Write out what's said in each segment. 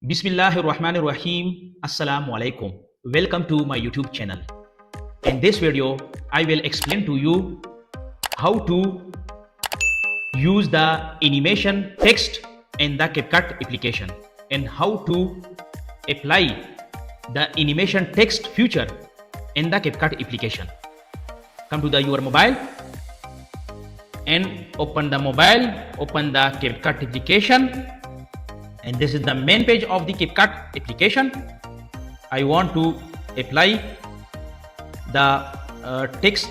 Bismillahirrahmanirrahim. Assalamu alaikum. Welcome to my YouTube channel. In this video, I will explain to you how to use the animation text in the CapCut application and how to apply the animation text feature in the CapCut application. Come to your mobile and open the CapCut application. And this is the main page of the CapCut application. I want to apply the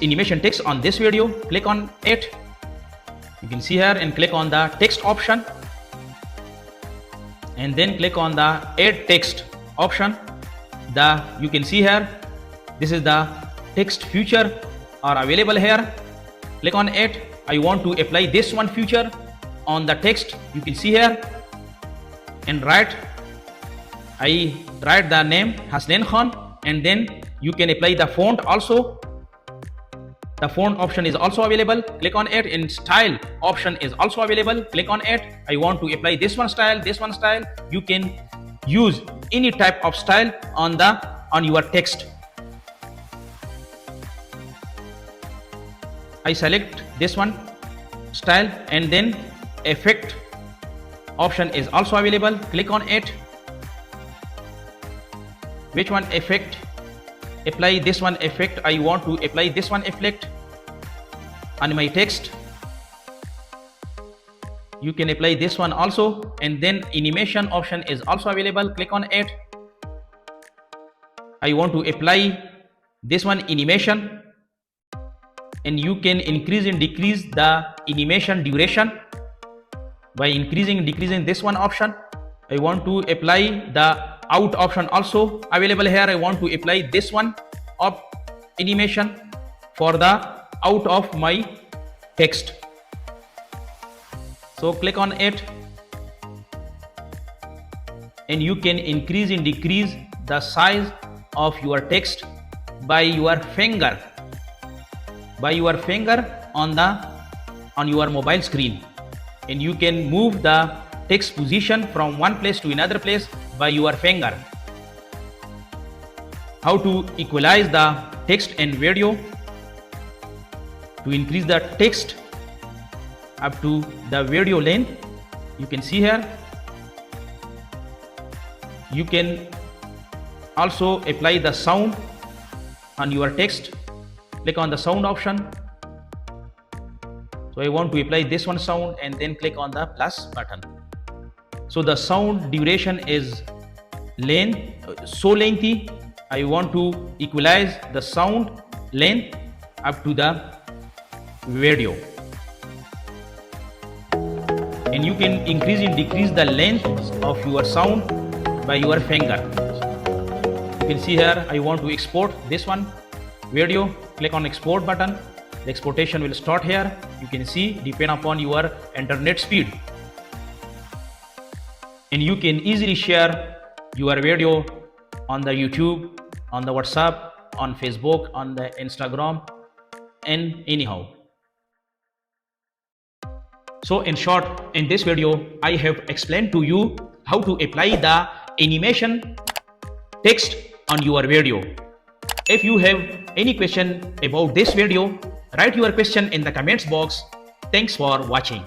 animation text on this video. Click on it. You can see here and click on the text option, and then click on the add text option. You can see here, this is the text feature are available here. Click on it. I want to apply this one feature on the text. You can see here, and I write the name Hasnain Khan, and then you can apply the font also. The font option is also available. Click on it, and style option is also available. Click on it. I want to apply this one style, this one style. You can use any type of style on your text. I select this one style, and then effect option is also available. Click on it. Which one effect? Apply this one effect. I want to apply this one effect on my text. You can apply this one also, and then animation option is also available. Click on it. I want to apply this one animation, and you can increase and decrease the animation duration by increasing and decreasing this one option. I want to apply the out option also available here. I want to apply this one of animation for the out of my text. So click on it, and you can increase and decrease the size of your text by your finger on your mobile screen. And you can move the text position from one place to another place by your finger. How to equalize the text and video? To increase the text up to the video length, you can see here. You can also apply the sound on your text. Click on the sound option. So I want to apply this one sound, and then click on the plus button. So the sound duration is so lengthy. I want to equalize the sound length up to the video, and you can increase and decrease the length of your sound by your finger. You can see here, I want to export this one video. Click on export button. The exportation will start here. You can see, depend upon your internet speed, and you can easily share your video on the YouTube, on the WhatsApp, on Facebook, on the Instagram, and anyhow. So in short, in this video, I have explained to you how to apply the animation text on your video. If you have any question about this video, write your question in the comments box. Thanks for watching.